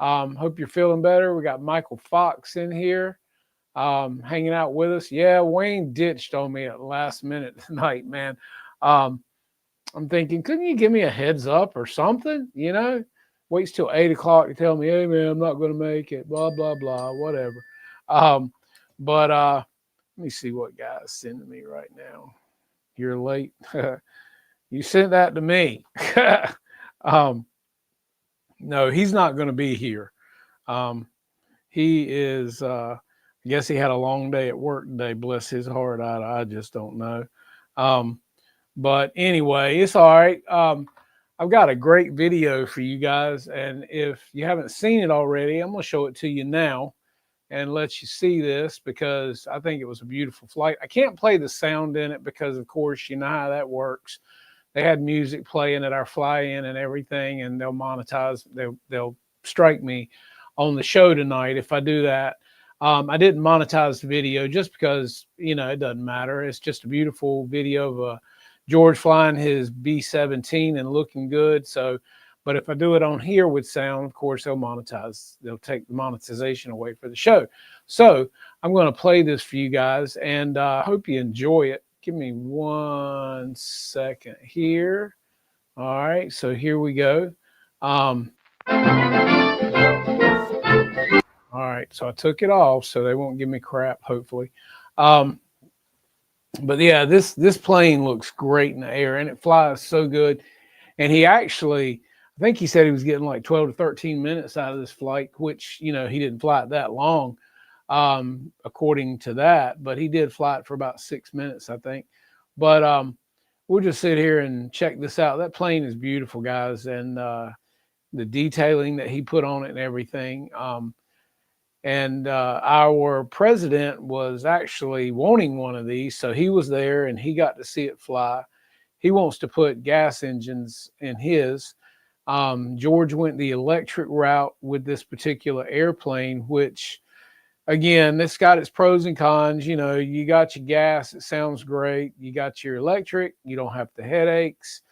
Hope you're feeling better. We got Michael Fox in here hanging out with us. Yeah, Wayne ditched on me at the last minute tonight, man. Um, I'm thinking, couldn't you give me a heads up or something? Waits till 8 o'clock to tell me, hey, man, I'm not going to make it, blah, blah, blah, whatever. Um, but let me see what guy's sending me right now. You're late. You sent that to me. um, no, he's not going to be here. Um, he is, I guess he had a long day at work today. Bless his heart. I just don't know. Um, but anyway, it's all right. I've got a great video for you guys. And if you haven't seen it already, I'm going to show it to you now and let you see this because I think it was a beautiful flight. I can't play the sound in it because, of course, you know how that works. They had music playing at our fly-in and everything, and they'll monetize. They'll strike me on the show tonight if I do that. I didn't monetize the video just because it doesn't matter. It's just a beautiful video of George flying his B-17 and looking good. So, but if I do it on here with sound, of course they'll monetize. They'll take the monetization away for the show. So I'm going to play this for you guys, and I hope you enjoy it. Give me 1 second here. All right, so here we go. All right, so I took it off so they won't give me crap, hopefully. But yeah, this plane looks great in the air, and it flies so good. And he actually, I think he said he was getting like 12 to 13 minutes out of this flight, which, he didn't fly it that long, according to that, but he did fly it for about 6 minutes, I think. But we'll just sit here and check this out. That plane is beautiful, guys, and the detailing that he put on it and everything. And our president was actually wanting one of these, so he was there and he got to see it fly. He wants to put gas engines in his. George went the electric route with this particular airplane, which, again, this got its pros and cons. You got your gas, it sounds great. You got your electric, you don't have the headaches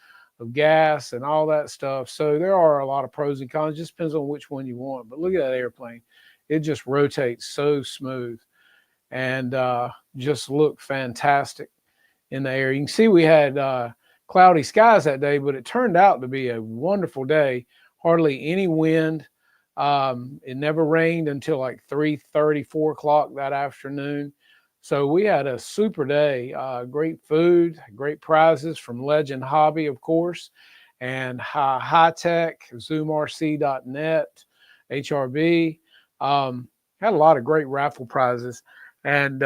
of gas and all that stuff. So there are a lot of pros and cons. It just depends on which one you want. But look at that airplane. It just rotates so smooth and just looked fantastic in the air. You can see we had cloudy skies that day, but it turned out to be a wonderful day. Hardly any wind. It never rained until like 3:30, 4 o'clock that afternoon. So we had a super day. Great food, great prizes from Legend Hobby, of course, and High Tech, ZoomRC.net, HRB. Had a lot of great raffle prizes. And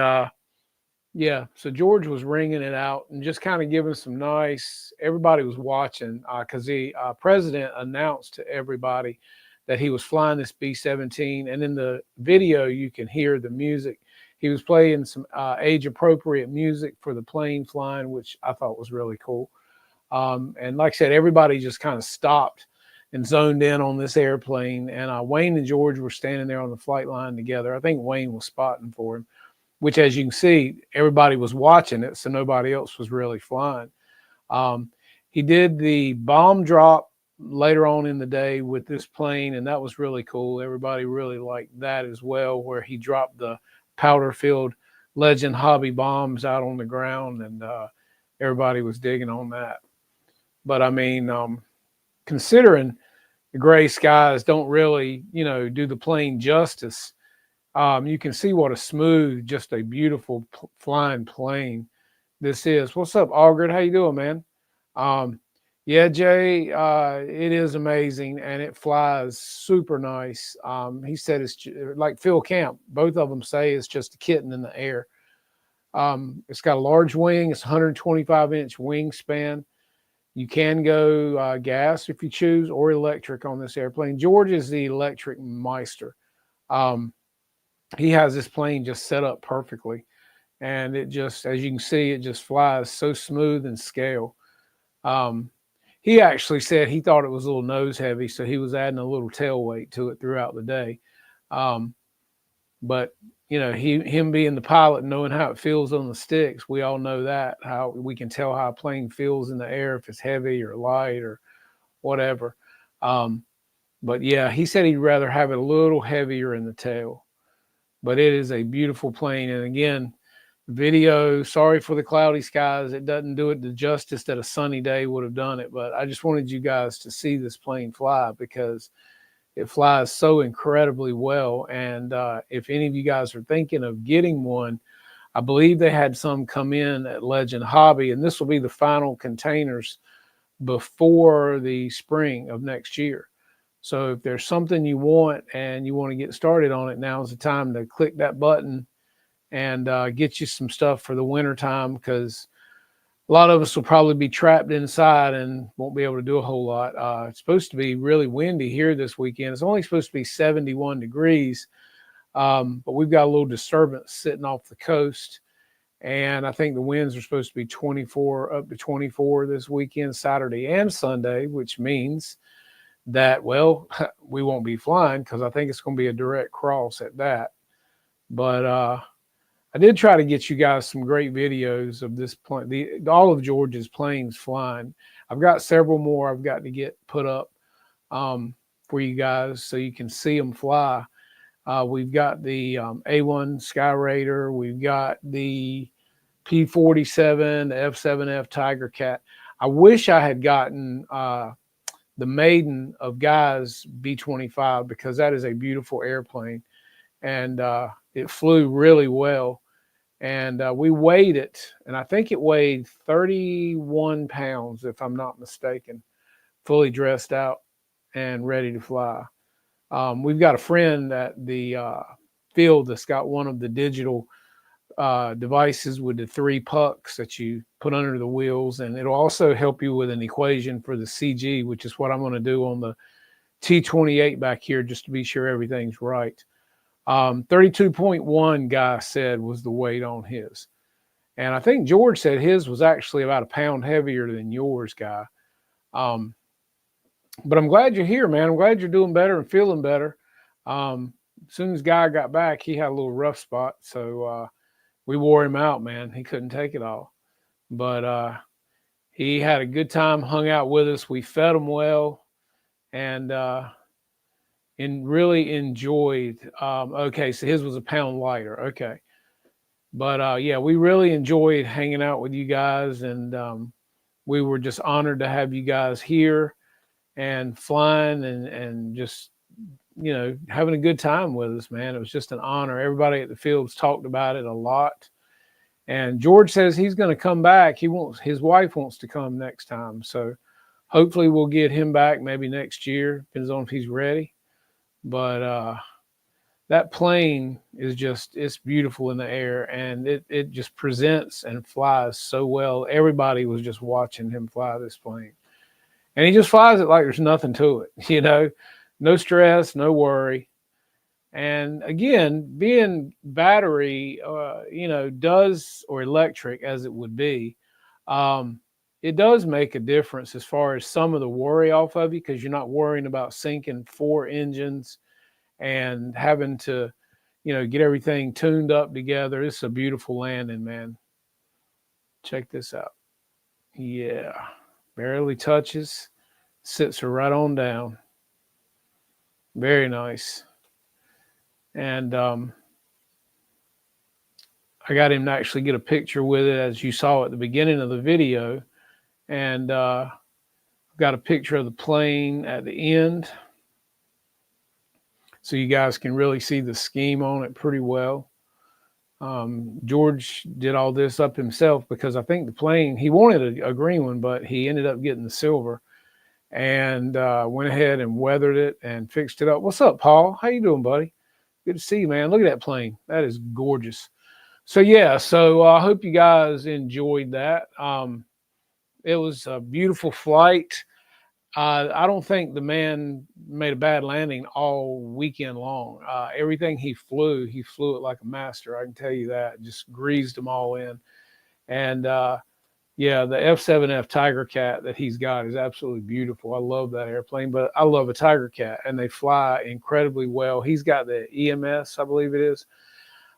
yeah, so George was ringing it out and just kind of giving some nice, everybody was watching because the president announced to everybody that he was flying this B-17. And in the video, you can hear the music. He was playing some age-appropriate music for the plane flying, which I thought was really cool. And like I said, everybody just kind of stopped and zoned in on this airplane. And Wayne and George were standing there on the flight line together. I think Wayne was spotting for him, which, as you can see, everybody was watching it, so nobody else was really flying. He did the bomb drop later on in the day with this plane, and that was really cool. Everybody really liked that as well, where he dropped the powder-filled Legend Hobby bombs out on the ground, and everybody was digging on that. But, I mean, considering the gray skies don't really, do the plane justice, you can see what a smooth, just a beautiful flying plane this is. What's up, Algrid? How you doing, man? Yeah, Jay, it is amazing, and it flies super nice. He said it's like Phil Camp. Both of them say it's just a kitten in the air. It's got a large wing. It's 125-inch wingspan. You can go gas if you choose, or electric on this airplane. George is the electric meister. He has this plane just set up perfectly, and it just, as you can see, it just flies so smooth and scale. He actually said he thought it was a little nose heavy, so he was adding a little tail weight to it throughout the day. But him being the pilot, knowing how it feels on the sticks, we all know that, how we can tell how a plane feels in the air, if it's heavy or light or whatever. But yeah, he said he'd rather have it a little heavier in the tail. But it is a beautiful plane. And again, video, sorry for the cloudy skies. It doesn't do it the justice that a sunny day would have done it. But I just wanted you guys to see this plane fly because it flies so incredibly well. And if any of you guys are thinking of getting one, I believe they had some come in at Legend Hobby, and this will be the final containers before the spring of next year. So if there's something you want and you want to get started on it, now's the time to click that button and get you some stuff for the winter time, because a lot of us will probably be trapped inside and won't be able to do a whole lot. It's supposed to be really windy here this weekend. It's only supposed to be 71 degrees, but we've got a little disturbance sitting off the coast. And I think the winds are supposed to be 24 up to 24 this weekend, Saturday and Sunday, which means that, well, we won't be flying because I think it's going to be a direct cross at that. But I did try to get you guys some great videos of this plane, all of George's planes flying. I've got several more I've got to get put up for you guys so you can see them fly. We've got the A1 Sky Raider. We've got the P-47, the F-7F Tiger Cat. I wish I had gotten the maiden of Guy's B-25 because that is a beautiful airplane. And it flew really well. And we weighed it, and I think it weighed 31 pounds, if I'm not mistaken, fully dressed out and ready to fly. We've got a friend at the field that's got one of the digital devices with the 3 pucks that you put under the wheels, and it'll also help you with an equation for the CG, which is what I'm going to do on the T28 back here, just to be sure everything's right. 32.1 Guy said was the weight on his. And I think George said his was actually about a pound heavier than yours, Guy. But I'm glad you're here, man. I'm glad you're doing better and feeling better. As soon as Guy got back, he had a little rough spot. So we wore him out, man. He couldn't take it all. But he had a good time, hung out with us. We fed him well. And really enjoyed. Okay, so his was a pound lighter. Okay. But yeah, we really enjoyed hanging out with you guys, and we were just honored to have you guys here and flying and just, you know, having a good time with us, man. It was just an honor. Everybody at the fields talked about it a lot. And George says he's going to come back. His wife wants to come next time. So hopefully we'll get him back maybe next year. Depends on if he's ready. But that plane is just, it's beautiful in the air, and it just presents and flies so well. Everybody was just watching him fly this plane. And he just flies it like there's nothing to it, you know, no stress, no worry. And again, being battery, you know, or electric as it would be, it does make a difference as far as some of the worry off of you, because you're not worrying about sinking 4 engines and having to, you know, get everything tuned up together. It's a beautiful landing, man. Check this out. Yeah, barely touches, sits her right on down. Very nice. And I got him to actually get a picture with it, as you saw at the beginning of the video. And got a picture of the plane at the end, so you guys can really see the scheme on it pretty well. George did all this up himself because I think the plane, he wanted a green one, but he ended up getting the silver, and went ahead and weathered it and fixed it up. What's up, Paul? How you doing, buddy? Good to see you, man. Look at that plane. That is gorgeous. So yeah, so I hope you guys enjoyed that. It was a beautiful flight. I don't think the man made a bad landing all weekend long. Everything he flew it like a master. I can tell you that. Just greased them all in. And yeah, the F-7F Tiger Cat that he's got is absolutely beautiful. I love that airplane, but I love a Tiger Cat, and they fly incredibly well. He's got the EMS, I believe it is,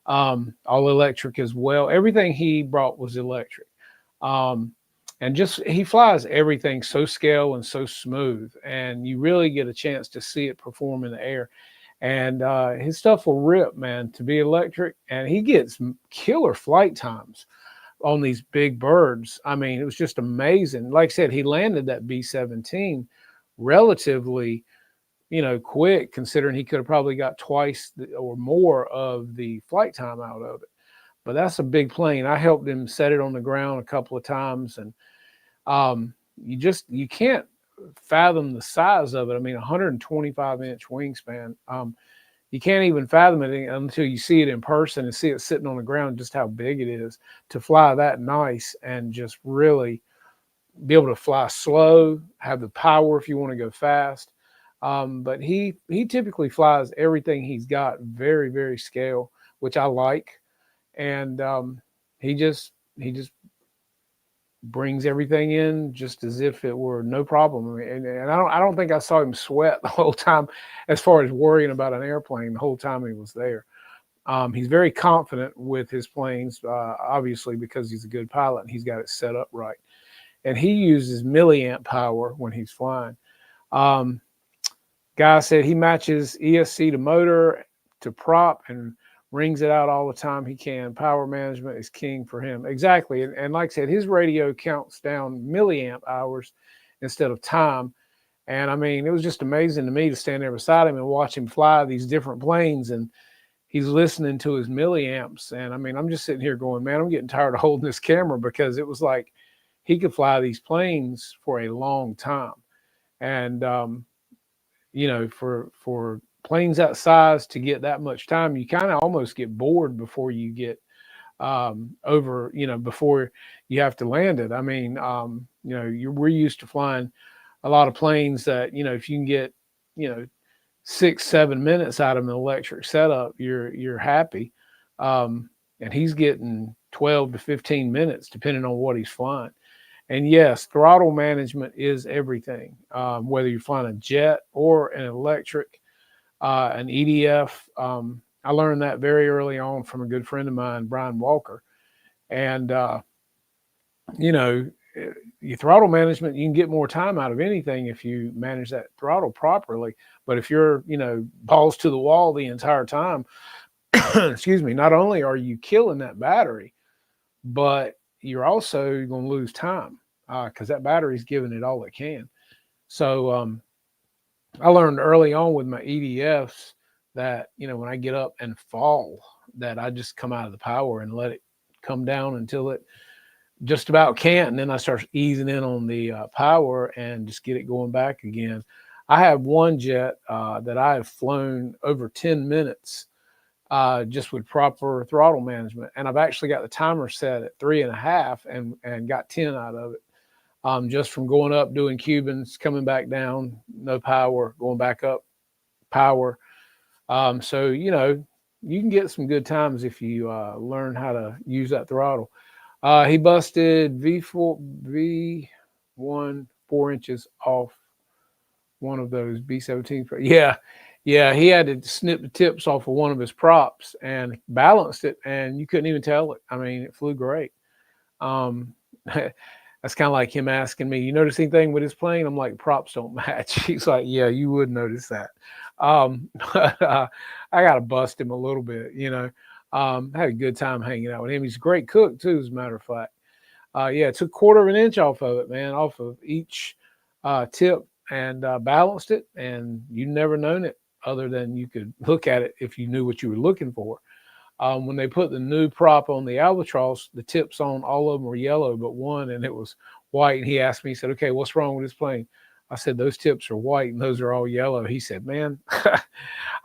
all electric as well. Everything he brought was electric. and just he flies everything so scale and so smooth, and you really get a chance to see it perform in the air. And his stuff will rip, man, to be electric, and he gets killer flight times on these big birds. I mean, it was just amazing. Like I said, he landed that B-17 relatively, quick, considering he could have probably got twice or more of the flight time out of it. But that's a big plane. I helped him set it on the ground a couple of times, and you can't fathom the size of it. I mean, 125-inch wingspan. You can't even fathom it until you see it in person and see it sitting on the ground, just how big it is to fly that nice and just really be able to fly slow, have the power if you want to go fast. But he typically flies everything he's got very, very scale, which I like. And he just brings everything in just as if it were no problem. And I don't think I saw him sweat the whole time as far as worrying about an airplane the whole time he was there. He's very confident with his planes, obviously, because he's a good pilot and he's got it set up right. And he uses milliamp power when he's flying. Guy said he matches ESC to motor to prop and rings it out all the time he can. Power management is king for him. Exactly. And like I said, his radio counts down milliamp hours instead of time. And I mean, it was just amazing to me to stand there beside him and watch him fly these different planes. And he's listening to his milliamps. And I mean, I'm just sitting here going, man, I'm getting tired of holding this camera, because it was like he could fly these planes for a long time. And, for planes that size to get that much time, you kind of almost get bored before you get before you have to land it. I mean, we're used to flying a lot of planes that, if you can get, 6-7 minutes out of an electric setup, you're happy. And he's getting 12 to 15 minutes, depending on what he's flying. And yes, throttle management is everything, whether you're flying a jet or an electric, an EDF. I learned that very early on from a good friend of mine, Brian Walker. And, your throttle management, you can get more time out of anything if you manage that throttle properly. But if you're, balls to the wall the entire time, excuse me, not only are you killing that battery, but you're also going to lose time because that battery's giving it all it can. So I learned early on with my EDFs that, when I get up and fall, that I just come out of the power and let it come down until it just about can't. And then I start easing in on the power and just get it going back again. I have one jet that I have flown over 10 minutes just with proper throttle management. And I've actually got the timer set at 3.5 and got 10 out of it. Just from going up, doing Cubans, coming back down, no power, going back up, power. So, you can get some good times if you learn how to use that throttle. He busted V1 4 inches off one of those B-17. Yeah, he had to snip the tips off of one of his props and balanced it, and you couldn't even tell it. I mean, it flew great. That's kind of like him asking me, you notice anything with his plane? I'm like, props don't match. He's like, yeah, you would notice that. I got to bust him a little bit, had a good time hanging out with him. He's a great cook too, as a matter of fact. Took 1/4 inch off of it, man, off of each tip, and balanced it, and you never known it other than you could look at it if you knew what you were looking for. When they put the new prop on the Albatross, the tips on all of them were yellow but one, and it was white. And he asked me, he said, okay, what's wrong with this plane? I said, those tips are white and those are all yellow. He said, man,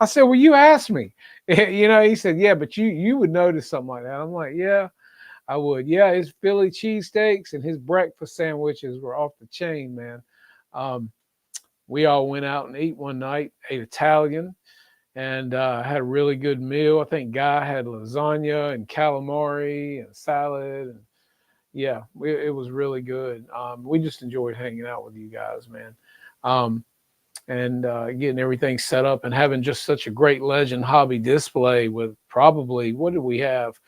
I said, well, you asked me. He said, yeah, but you would notice something like that. I'm like, yeah, I would. Yeah, his Philly cheesesteaks and his breakfast sandwiches were off the chain, man. We all went out and ate one night, ate Italian, and had a really good meal. I think Guy had lasagna and calamari and salad. And yeah, it was really good. We just enjoyed hanging out with you guys, man. And getting everything set up and having just such a great Legend hobby display with probably, what did we have?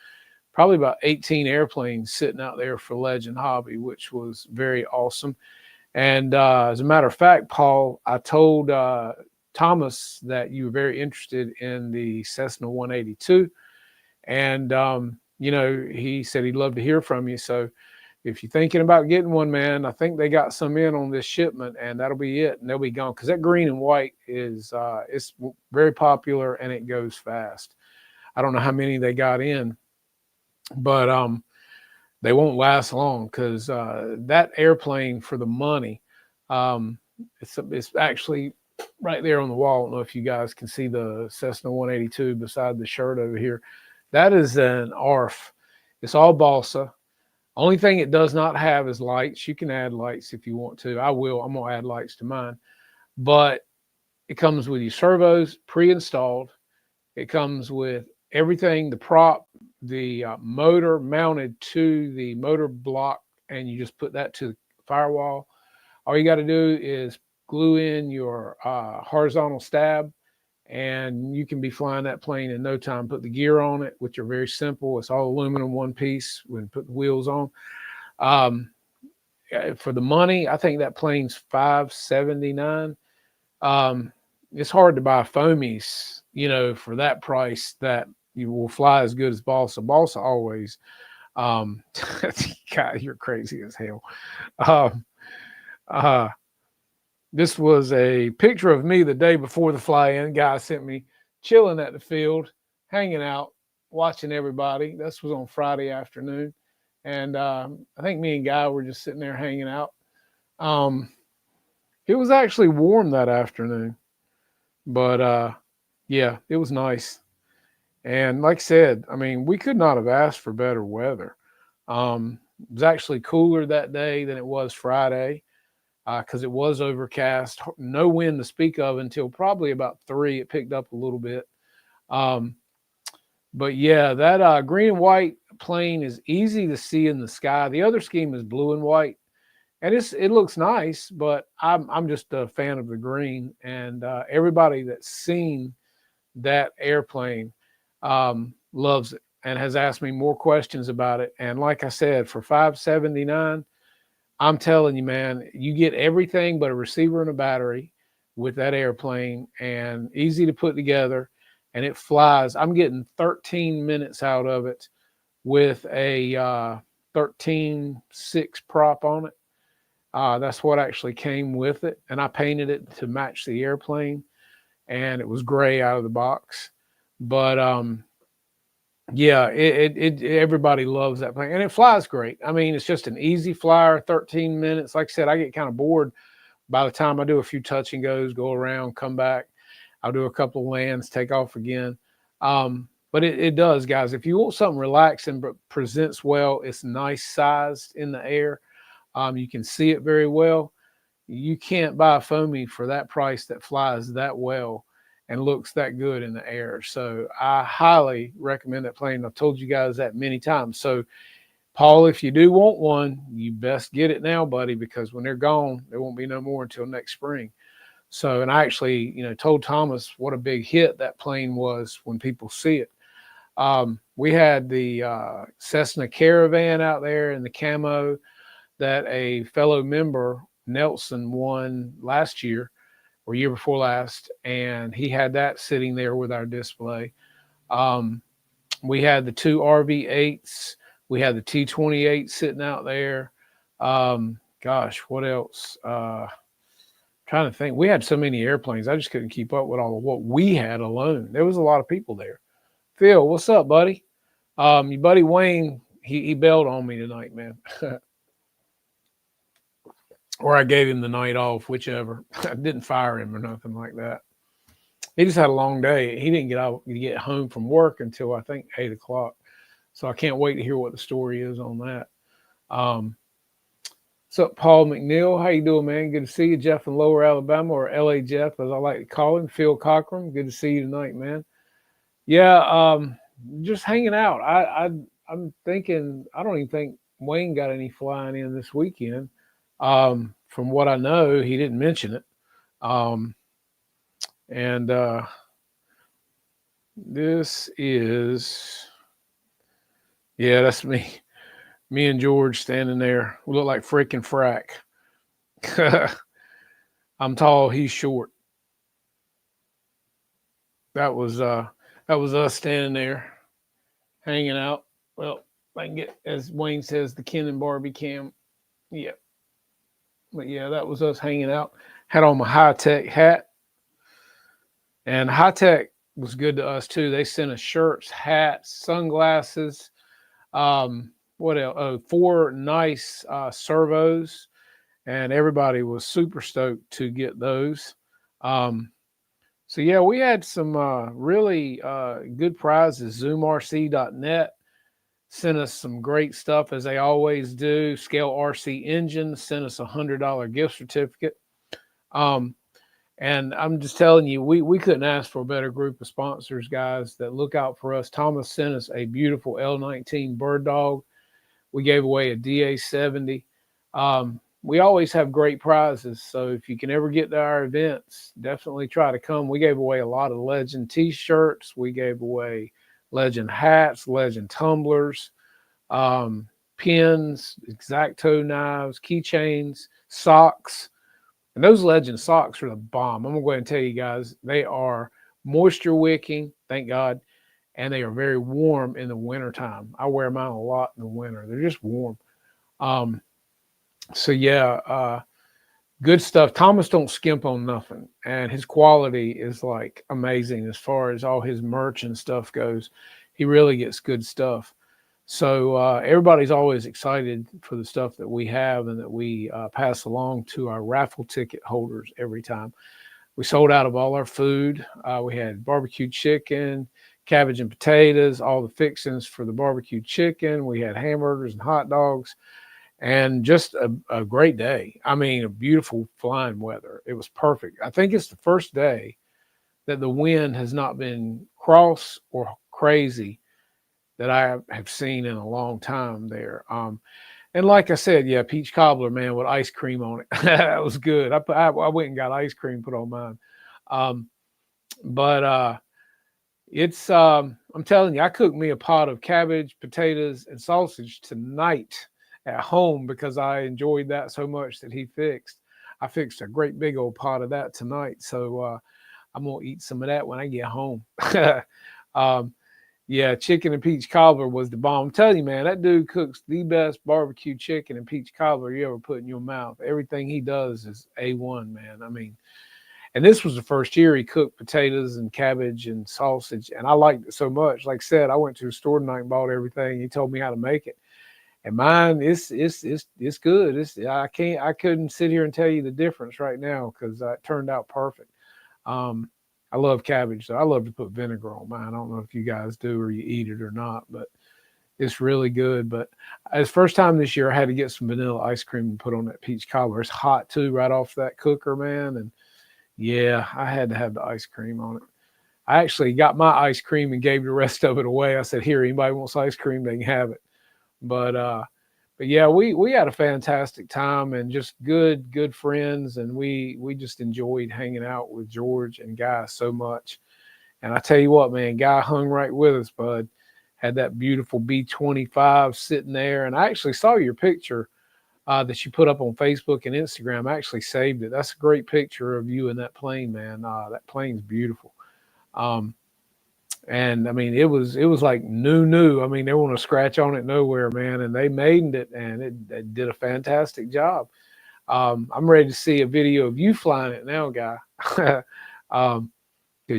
probably about 18 airplanes sitting out there for Legend Hobby, which was very awesome. And as a matter of fact, Paul, I told Thomas that you were very interested in the Cessna 182. And, he said he'd love to hear from you. So if you're thinking about getting one, man, I think they got some in on this shipment, and that'll be it. And they'll be gone because that green and white is it's very popular and it goes fast. I don't know how many they got in, but they won't last long because that airplane for the money, it's actually right there on the wall. I don't know if you guys can see the Cessna 182 beside the shirt over here. That is an ARF. It's all balsa. Only thing it does not have is lights. You can add lights if you want to. I will. I'm going to add lights to mine. But it comes with your servos pre-installed. It comes with everything, the prop, the motor mounted to the motor block, and you just put that to the firewall. All you got to do is glue in your horizontal stab, and you can be flying that plane in no time. Put the gear on it, which are very simple. It's all aluminum one piece when put the wheels on. For the money, I think that plane's $579. It's hard to buy foamies, for that price that you will fly as good as balsa. Balsa always. God, you're crazy as hell. This was a picture of me the day before the fly-in. Guy sent me chilling at the field, hanging out, watching everybody. This was on Friday afternoon. And I think me and Guy were just sitting there hanging out. It was actually warm that afternoon. But yeah, it was nice. And like I said, I mean, we could not have asked for better weather. It was actually cooler that day than it was Friday because it was overcast. No wind to speak of until probably about 3. It picked up a little bit. But yeah, that green and white plane is easy to see in the sky. The other scheme is blue and white. And it looks nice, but I'm just a fan of the green. And everybody that's seen that airplane loves it and has asked me more questions about it. And like I said, for $579, I'm telling you, man, you get everything but a receiver and a battery with that airplane, and easy to put together, and it flies. I'm getting 13 minutes out of it with a 13.6 prop on it. That's what actually came with it. And I painted it to match the airplane, and it was gray out of the box. But yeah, everybody loves that plane, and it flies great. I mean, it's just an easy flyer, 13 minutes. Like I said, I get kind of bored by the time I do a few touch and goes, go around, come back. I'll do a couple of lands, take off again. But it does, guys. If you want something relaxing but presents well, it's nice sized in the air. You can see it very well. You can't buy a foamy for that price that flies that well and looks that good in the air. So I highly recommend that plane. I've told you guys that many times. So Paul, if you do want one, you best get it now, buddy, because when they're gone, there won't be no more until next spring. So, and I actually, told Thomas what a big hit that plane was when people see it. We had the Cessna Caravan out there in the camo that a fellow member, Nelson, won last year or year before last, and he had that sitting there with our display. We had the 2 RV8s. We had the T-28 sitting out there. Gosh, what else? Trying to think. We had so many airplanes. I just couldn't keep up with all of what we had alone. There was a lot of people there. Phil, what's up, buddy? Your buddy Wayne, he bailed on me tonight, man. Or I gave him the night off, whichever. I didn't fire him or nothing like that. He just had a long day. He didn't get home from work until I think 8 o'clock. So I can't wait to hear what the story is on that. What's up, Paul McNeil? How you doing, man? Good to see you. Jeff in Lower Alabama, or LA Jeff, as I like to call him. Phil Cochran, good to see you tonight, man. Yeah, just hanging out. I'm thinking, I don't even think Wayne got any flying in this weekend. From what I know, he didn't mention it. This is Yeah, that's me. Me and George standing there. We look like frickin' frack. I'm tall, he's short. That was uh that was us standing there hanging out. Well, I can get, as Wayne says, the Ken and Barbie cam. Yeah. But yeah, that was us hanging out. Had on my high tech hat. And high tech was good to us too. They sent us shirts, hats, sunglasses. What else? Oh, four nice servos, and everybody was super stoked to get those. Um, so yeah, we had some really good prizes. ZoomRC.net sent us some great stuff as they always do. Scale RC Engine sent us $100 gift certificate. Um, and I'm just telling you, we couldn't ask for a better group of sponsors, guys, that look out for us. Thomas sent us a beautiful L19 bird dog. We gave away a DA70. We always have great prizes. So if you can ever get to our events, definitely try to come. We gave away a lot of Legend t-shirts. We gave away Legend hats, Legend tumblers, pins, X-Acto knives, keychains, socks. And those Legend socks are the bomb. I'm going to go ahead and tell you guys, they are moisture wicking, thank God, and they are very warm in the wintertime. I wear mine a lot in the winter. They're just warm. Um, so yeah, good stuff. Thomas don't skimp on nothing, and his quality is like amazing as far as all his merch and stuff goes. He really gets good stuff. So everybody's always excited for the stuff that we have and that we pass along to our raffle ticket holders every time. We sold out of all our food. We had barbecue chicken, cabbage and potatoes, all the fixings for the barbecue chicken. We had hamburgers and hot dogs, and just a great day. I mean, a beautiful flying weather. It was perfect. I think it's the first day that the wind has not been cross or crazy that I have seen in a long time there. And like I said, yeah, peach cobbler, man, with ice cream on it. That was good. I went and got ice cream put on mine. Um, but it's I'm telling you, I cooked me a pot of cabbage, potatoes, and sausage tonight at home because I enjoyed that so much that he fixed. I fixed a great big old pot of that tonight, so I'm gonna eat some of that when I get home. um, yeah, chicken and peach cobbler was the bomb. I'm telling you, man, that dude cooks the best barbecue chicken and peach cobbler you ever put in your mouth. Everything he does is A1, man. I mean, and this was the first year he cooked potatoes and cabbage and sausage, and I liked it so much. Like I said, I went to the store tonight and bought everything. He told me how to make it, and mine it's good. I couldn't sit here and tell you the difference right now because it turned out perfect. Um, I love cabbage, so I love to put vinegar on mine. I don't know if you guys do or you eat it or not, but it's really good. But as first time this year, I had to get some vanilla ice cream and put on that peach cobbler. It's hot too, right off that cooker, man, and yeah, I had to have the ice cream on it. I actually got my ice cream and gave the rest of it away. I said, "Here, anybody wants ice cream, they can have it." But but yeah, we had a fantastic time and just good friends, and we just enjoyed hanging out with George and Guy so much. And I tell you what, man, Guy hung right with us, bud. Had that beautiful B-25 sitting there, and I actually saw your picture that you put up on Facebook and Instagram. I actually saved it. That's a great picture of you in that plane, man. That plane's beautiful. Um, and I mean, it was like new. I mean, there wasn't a scratch on it nowhere, man. And they made it, and it did a fantastic job. I'm ready to see a video of you flying it now, Guy, because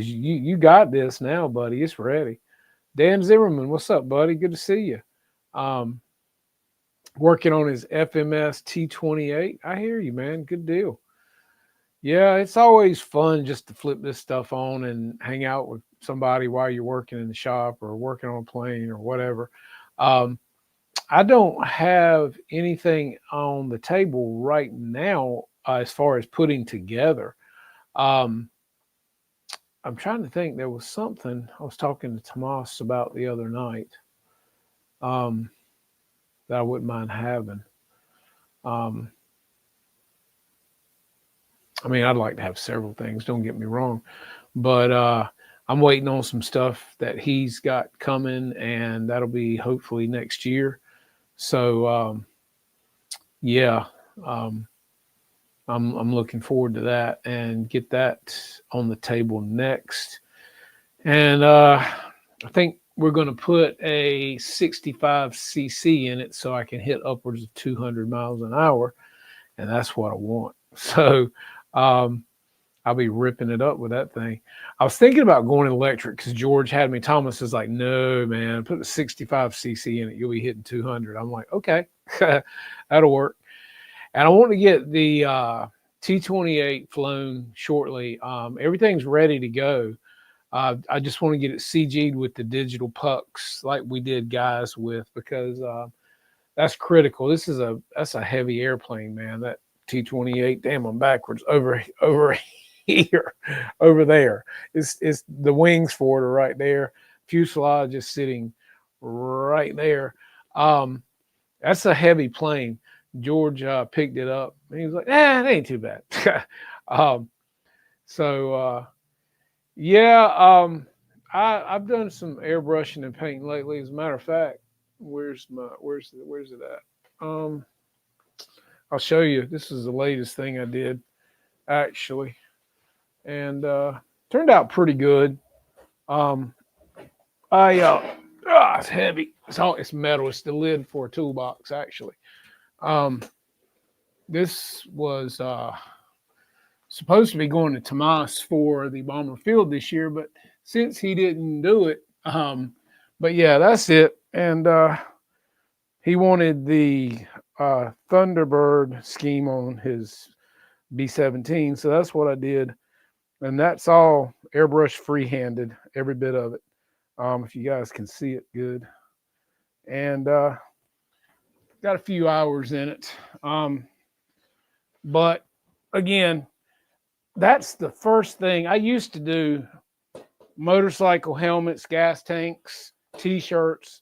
you got this now, buddy. It's ready. Dan Zimmerman, what's up, buddy? Good to see you. Um, Working on his FMS T28. I hear you, man. Good deal. Yeah, it's always fun just to flip this stuff on and hang out with somebody while you're working in the shop or working on a plane or whatever. Um, I don't have anything on the table right now as far as putting together. Um, I'm trying to think. There was something I was talking to Tomas about the other night um, that I wouldn't mind having. Um, I mean, I'd like to have several things. Don't get me wrong, but I'm waiting on some stuff that he's got coming, and that'll be hopefully next year. So yeah, um, I'm looking forward to that and get that on the table next. And I think we're going to put a 65cc in it so I can hit upwards of 200 miles an hour, and that's what I want. So um, I'll be ripping it up with that thing. I was thinking about going electric because George had me. Thomas is like, no, man, put a 65cc in it. You'll be hitting 200. I'm like, okay, that'll work. And I want to get the T28 flown shortly. Everything's ready to go. I just want to get it CG'd with the digital pucks like we did guys with, because that's critical. That's a heavy airplane, man. That T28. Damn, I'm backwards. Over here, over there. It's the wings for it are right there. Fuselage is sitting right there. That's a heavy plane. George picked it up. And he was like, it ain't too bad. um, so yeah, I've done some airbrushing and painting lately. As a matter of fact, where's it at? I'll show you. This is the latest thing I did actually, and turned out pretty good. Um, it's heavy. It's metal. It's the lid for a toolbox actually. Um, this was supposed to be going to Tomas for the Bomber Field this year, but since he didn't do it, but yeah, that's it. And he wanted the Thunderbird scheme on his B-17, so that's what I did, and that's all airbrush freehanded, every bit of it. If you guys can see it good, and got a few hours in it. But again, that's the first thing I used to do: motorcycle helmets, gas tanks, t-shirts,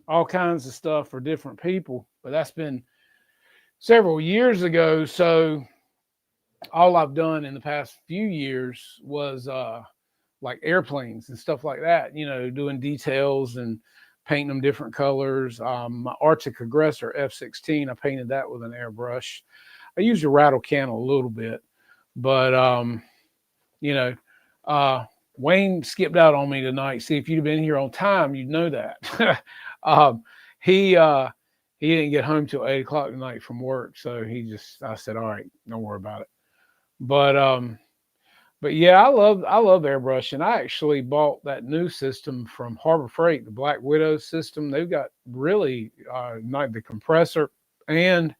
all kinds of stuff for different people. But that's been several years ago. So all I've done in the past few years was like airplanes and stuff like that, doing details and painting them different colors. My Arctic Aggressor F-16, I painted that with an airbrush. I used a rattle can a little bit, but Wayne skipped out on me tonight. See, if you'd have been here on time, you'd know that. He didn't get home till 8 o'clock tonight from work, so I said, all right, don't worry about it. But yeah, I love airbrushing. I actually bought that new system from Harbor Freight, the Black Widow system. They've got really like the compressor, and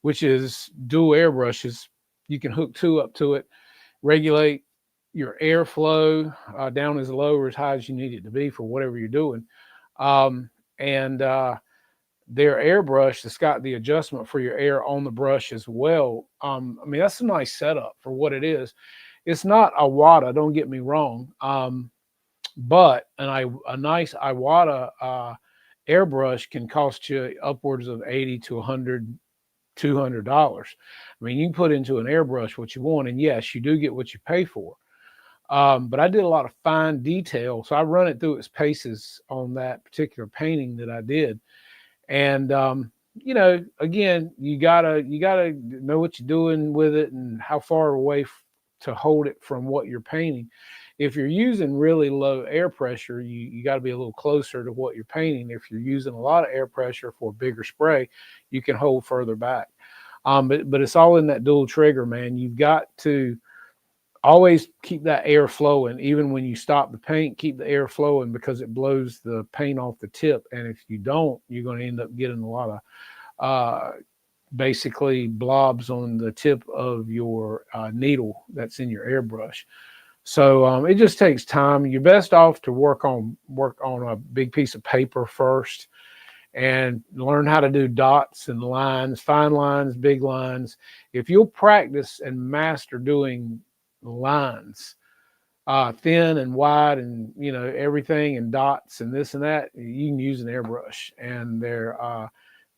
which is dual airbrushes. You can hook two up to it, regulate your airflow down as low or as high as you need it to be for whatever you're doing. And their airbrush has got the adjustment for your air on the brush as well. I mean, that's a nice setup for what it is. It's not Iwata, don't get me wrong, but a nice Iwata airbrush can cost you upwards of $80 to $100, $200. I mean, you can put into an airbrush what you want, and yes, you do get what you pay for. But I did a lot of fine detail, so I run it through its paces on that particular painting that I did. And again, you gotta know what you're doing with it and how far away to hold it from what you're painting. If you're using really low air pressure, you got to be a little closer to what you're painting. If you're using a lot of air pressure for a bigger spray, you can hold further back. But it's all in that dual trigger, man. You've got to always keep that air flowing. Even when you stop the paint, keep the air flowing, because it blows the paint off the tip. And if you don't, you're going to end up getting a lot of basically blobs on the tip of your needle that's in your airbrush. So it just takes time. You're best off to work on a big piece of paper first and learn how to do dots and lines, fine lines, big lines. If you'll practice and master doing lines, thin and wide, and everything, and dots and this and that, you can use an airbrush, and they're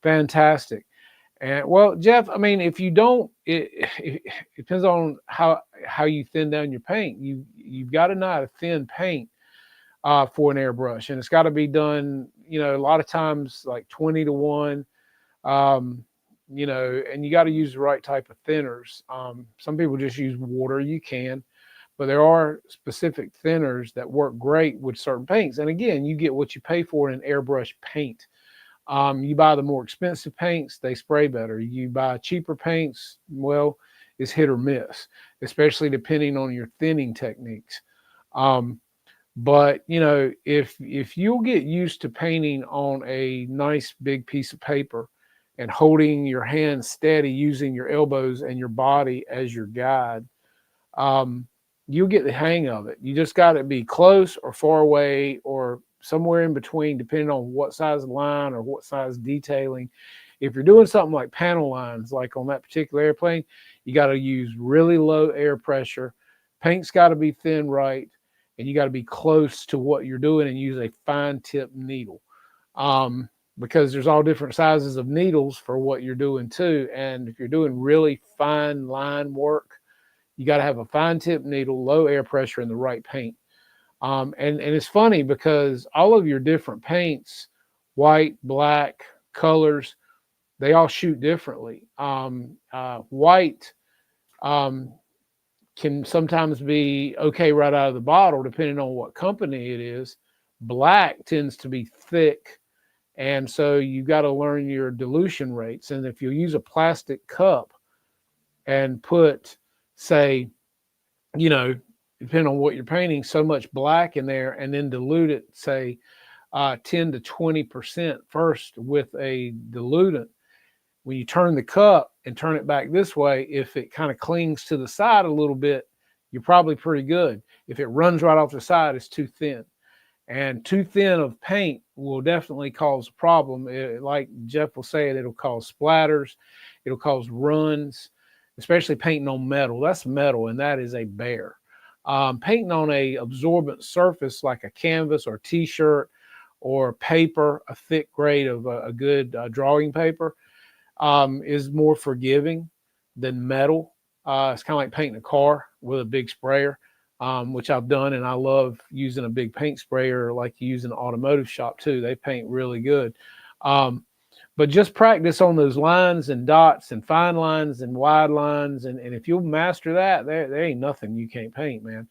fantastic. And well, Jeff, I mean, if you don't, it depends on how you thin down your paint. You've got to know how to thin paint for an airbrush, and it's got to be done. You know, a lot of times like 20 to 1. Um, you know, and you got to use the right type of thinners. Some people just use water. You can, but there are specific thinners that work great with certain paints. And again, you get what you pay for in airbrush paint. You buy the more expensive paints, they spray better. You buy cheaper paints, well, it's hit or miss, especially depending on your thinning techniques. Um, but you know, if you'll get used to painting on a nice big piece of paper and holding your hand steady using your elbows and your body as your guide, um, you'll get the hang of it. You just got to be close or far away or somewhere in between, depending on what size line or what size detailing. If you're doing something like panel lines, like on that particular airplane, you got to use really low air pressure. Paint's got to be thin right, and you got to be close to what you're doing and use a fine tip needle. Because there's all different sizes of needles for what you're doing too. And if you're doing really fine line work, you got to have a fine tip needle, low air pressure, and the right paint. And it's funny because all of your different paints, white, black, colors, they all shoot differently. White um, can sometimes be okay right out of the bottle, depending on what company it is. Black tends to be thick. And so you got to learn your dilution rates. And if you use a plastic cup and put, say, you know, depending on what you're painting, so much black in there, and then dilute it, say, 10 to 20% first with a dilutant. When you turn the cup and turn it back this way, if it kind of clings to the side a little bit, you're probably pretty good. If it runs right off the side, it's too thin. And too thin of paint will definitely cause a problem. Like Jeff will say, it'll cause splatters. It'll cause runs, especially painting on metal. That's metal, and that is a bear. Painting on a absorbent surface like a canvas or t-shirt or paper, a thick grade of a good drawing paper, is more forgiving than metal. It's kind of like painting a car with a big sprayer, which I've done, and I love using a big paint sprayer like you use in an automotive shop too. They paint really good. But just practice on those lines and dots and fine lines and wide lines. And if you'll master that, there ain't nothing you can't paint, man.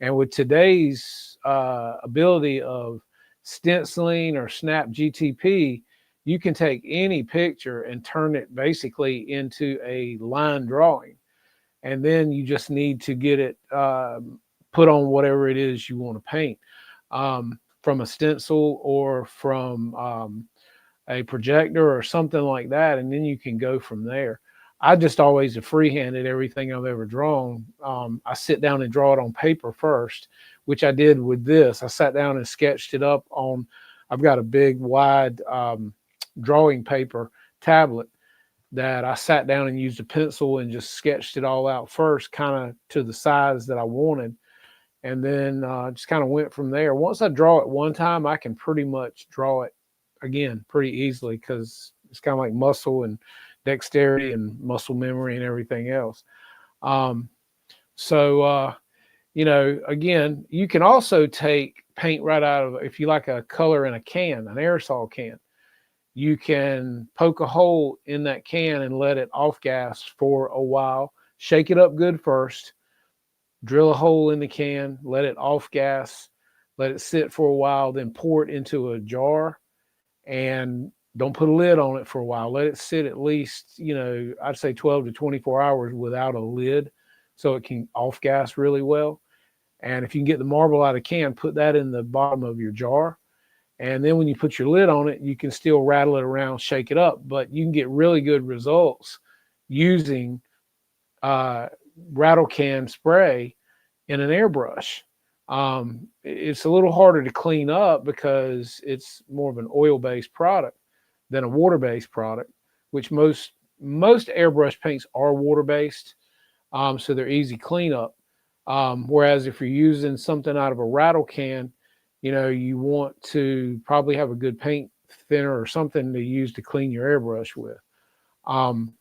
And with today's ability of stenciling or Snap GTP, you can take any picture and turn it basically into a line drawing. And then you just need to get it put on whatever it is you want to paint, from a stencil or from a projector or something like that, and then you can go from there. I just always have freehanded everything I've ever drawn. I sit down and draw it on paper first, which I did with this. I sat down and sketched it up on, I've got a big wide drawing paper tablet that I sat down and used a pencil and just sketched it all out first, kind of to the size that I wanted. And then just kind of went from there. Once I draw it one time, I can pretty much draw it again pretty easily, because it's kind of like muscle and dexterity and muscle memory and everything else. You know, again, you can also take paint right out of, if you like a color in a can, an aerosol can, you can poke a hole in that can and let it off gas for a while. Shake it up good first, drill a hole in the can, let it off gas, let it sit for a while, then pour it into a jar, and don't put a lid on it for a while. Let it sit at least, you know, I'd say 12 to 24 hours without a lid, so it can off gas really well. And if you can get the marble out of can, put that in the bottom of your jar. And then when you put your lid on it, you can still rattle it around, shake it up, but you can get really good results using rattle can spray in an airbrush. It's a little harder to clean up because it's more of an oil-based product than a water-based product, which most airbrush paints are water-based, so they're easy cleanup. Whereas if you're using something out of a rattle can, you know, you want to probably have a good paint thinner or something to use to clean your airbrush with. Um,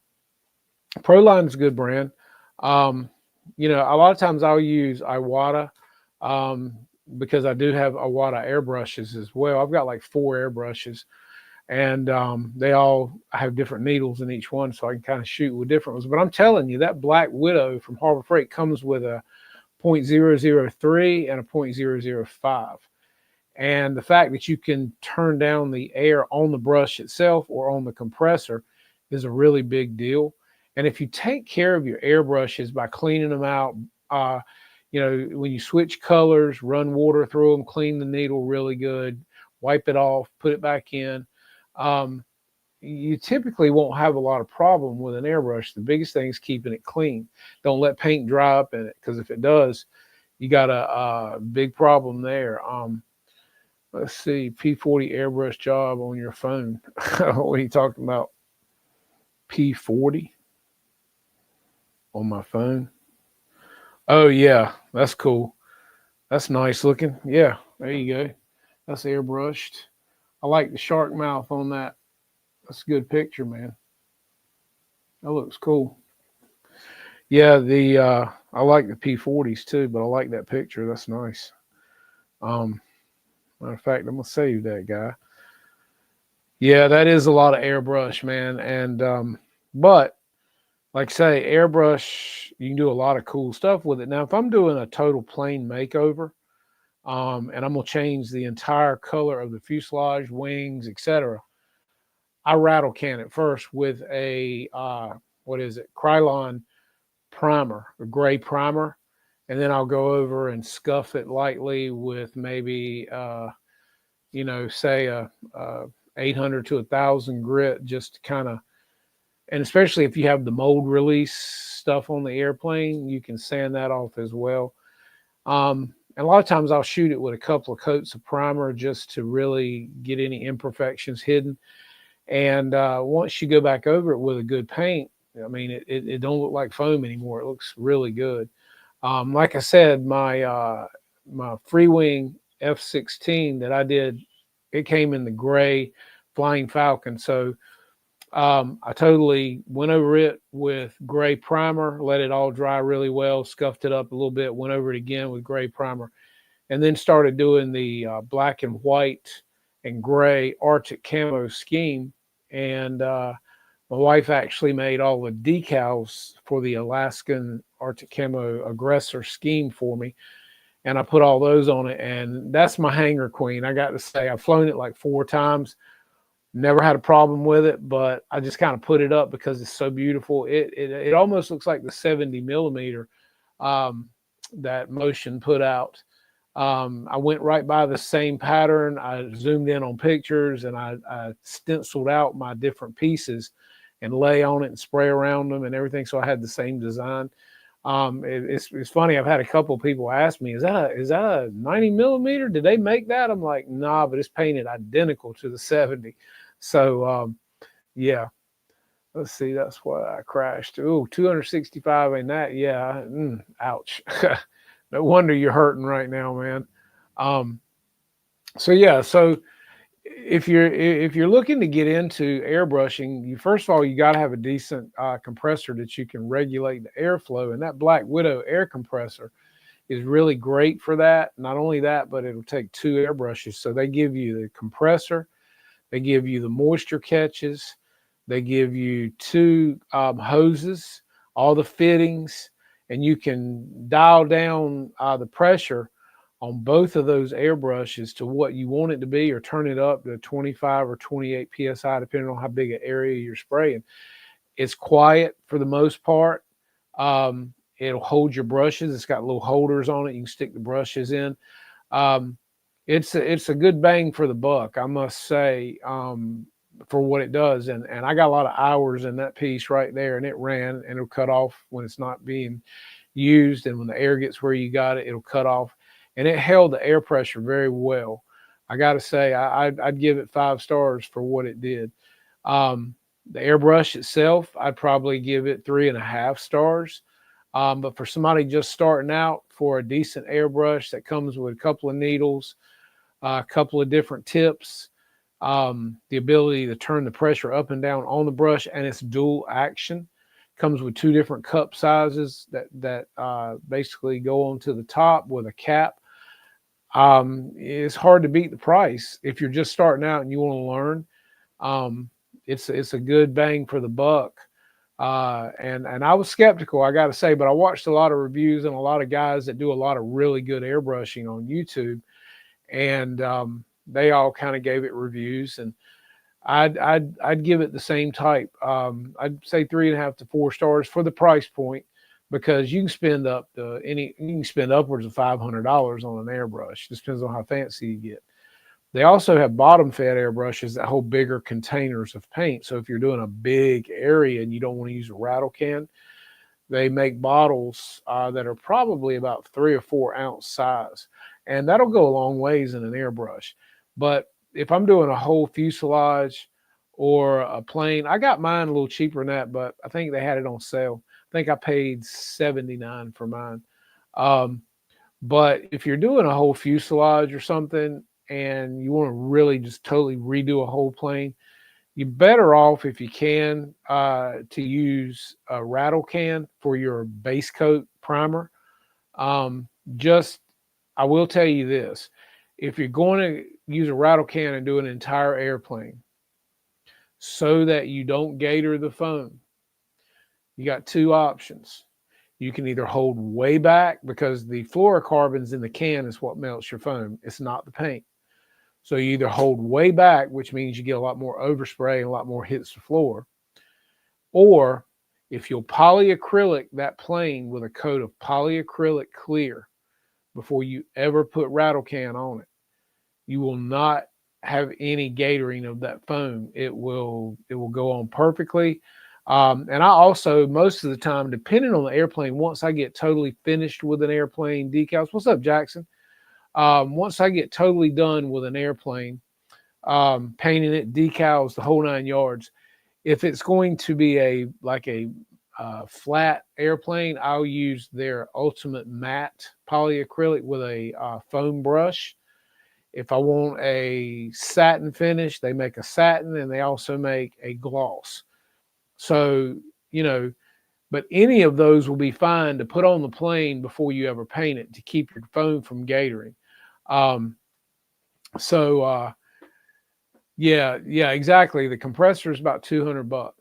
Proline is a good brand. Um, a lot of times I'll use Iwata um, because I do have Iwata airbrushes as well. I've got like 4 airbrushes, and they all have different needles in each one, so I can kind of shoot with different ones. But I'm telling you, that Black Widow from Harbor Freight comes with a .003 and a .005. And the fact that you can turn down the air on the brush itself or on the compressor is a really big deal. And if you take care of your airbrushes by cleaning them out, uh, when you switch colors, run water through them, clean the needle really good, wipe it off, put it back in, um, you typically won't have a lot of problem with an airbrush. The biggest thing is keeping it clean. Don't let paint dry up in it, because if it does, you got a big problem there. Let's see, P40 airbrush job on your phone. What are you talking about? P40 on my phone? Oh yeah, that's cool. That's nice looking. Yeah, there you go. That's airbrushed. I like the shark mouth on that. That's a good picture, man. That looks cool. Yeah, the I like the P40s too, but I like that picture. That's nice. Um, Matter of fact, I'm gonna save that guy. Yeah, that is a lot of airbrush, man. And but like I say, airbrush, you can do a lot of cool stuff with it. Now, if I'm doing a total plane makeover, and I'm gonna change the entire color of the fuselage, wings, etc., I rattle can it first with a what is it, Krylon primer, a gray primer, and then I'll go over and scuff it lightly with maybe say a 800 to 1,000 grit, just to kind of, and especially if you have the mold release stuff on the airplane, you can sand that off as well. And a lot of times I'll shoot it with a couple of coats of primer just to really get any imperfections hidden. And once you go back over it with a good paint, I mean, it don't look like foam anymore. It looks really good. Like I said, my Free Wing F-16 that I did, it came in the gray Flying Falcon. So I totally went over it with gray primer, let it all dry really well, scuffed it up a little bit, went over it again with gray primer, and then started doing the black and white and gray Arctic camo scheme. And my wife actually made all the decals for the Alaskan Arctic camo aggressor scheme for me. And I put all those on it. And that's my Hangar Queen. I got to say, I've flown it like 4 times. Never had a problem with it, but I just kind of put it up because it's so beautiful. It almost looks like the 70 millimeter that Motion put out. I went right by the same pattern. I zoomed in on pictures, and I stenciled out my different pieces and lay on it and spray around them and everything. So I had the same design. It's funny. I've had a couple of people ask me, is that a 90 millimeter? Did they make that? I'm like, nah, but it's painted identical to the 70. So yeah, let's see. That's why I crashed. Oh, 265 ain't that? Yeah. Ouch. No wonder you're hurting right now, man. Um, so yeah, so if you're looking to get into airbrushing, you first of all, you got to have a decent compressor that you can regulate the airflow, and that Black Widow air compressor is really great for that. Not only that, but it'll take 2 airbrushes. So they give you the compressor, they give you the moisture catches, they give you 2 hoses, all the fittings, and you can dial down the pressure on both of those airbrushes to what you want it to be, or turn it up to 25 or 28 psi, depending on how big an area you're spraying. It's quiet for the most part. It'll hold your brushes. It's got little holders on it. You can stick the brushes in. It's a good bang for the buck, I must say, for what it does. And I got a lot of hours in that piece right there, and it ran, and it'll cut off when it's not being used. And when the air gets where you got it, it'll cut off. And it held the air pressure very well. I got to say, I'd give it 5 stars for what it did. The airbrush itself, I'd probably give it 3.5 stars. But for somebody just starting out, for a decent airbrush that comes with a couple of needles, a couple of different tips, The ability to turn the pressure up and down on the brush, and it's dual action. Comes with two different cup sizes that basically go onto the top with a cap. It's hard to beat the price if you're just starting out and you want to learn. Um, it's a good bang for the buck. And I was skeptical, I got to say, but I watched a lot of reviews and a lot of guys that do a lot of really good airbrushing on YouTube, and they all kind of gave it reviews, and I'd give it the same type. I'd say 3.5 to 4 stars for the price point, because you can spend you can spend upwards of $500 on an airbrush. Just depends on how fancy you get. They also have bottom fed airbrushes that hold bigger containers of paint. So if you're doing a big area and you don't want to use a rattle can, they make bottles that are probably about 3 or 4 ounce size, and that'll go a long ways in an airbrush. But if I'm doing a whole fuselage or a plane, I got mine a little cheaper than that, but I think they had it on sale. I think I paid $79 for mine. Um, but if you're doing a whole fuselage or something and you want to really just totally redo a whole plane, you're better off, if you can, to use a rattle can for your base coat primer. Um, just, I will tell you this: if you're going to use a rattle can and do an entire airplane, so that you don't gator the foam, you got two options. You can either hold way back, because the fluorocarbons in the can is what melts your foam. It's not the paint. So you either hold way back, which means you get a lot more overspray and a lot more hits the floor, or if you'll polyacrylic that plane with a coat of polyacrylic clear before you ever put rattle can on it, you will not have any gatoring of that foam. It will go on perfectly. And I also, most of the time, depending on the airplane, once I get totally finished with an airplane decals, what's up, Jackson? Once I get totally done with an airplane, painting it, decals, the whole 9 yards, if it's going to be a flat airplane, I'll use their Ultimate Matte polyacrylic with a foam brush. If I want a satin finish, they make a satin, and they also make a gloss. So, you know, but any of those will be fine to put on the plane before you ever paint it, to keep your foam from gatoring. Um, so yeah, exactly. The compressor is about $200.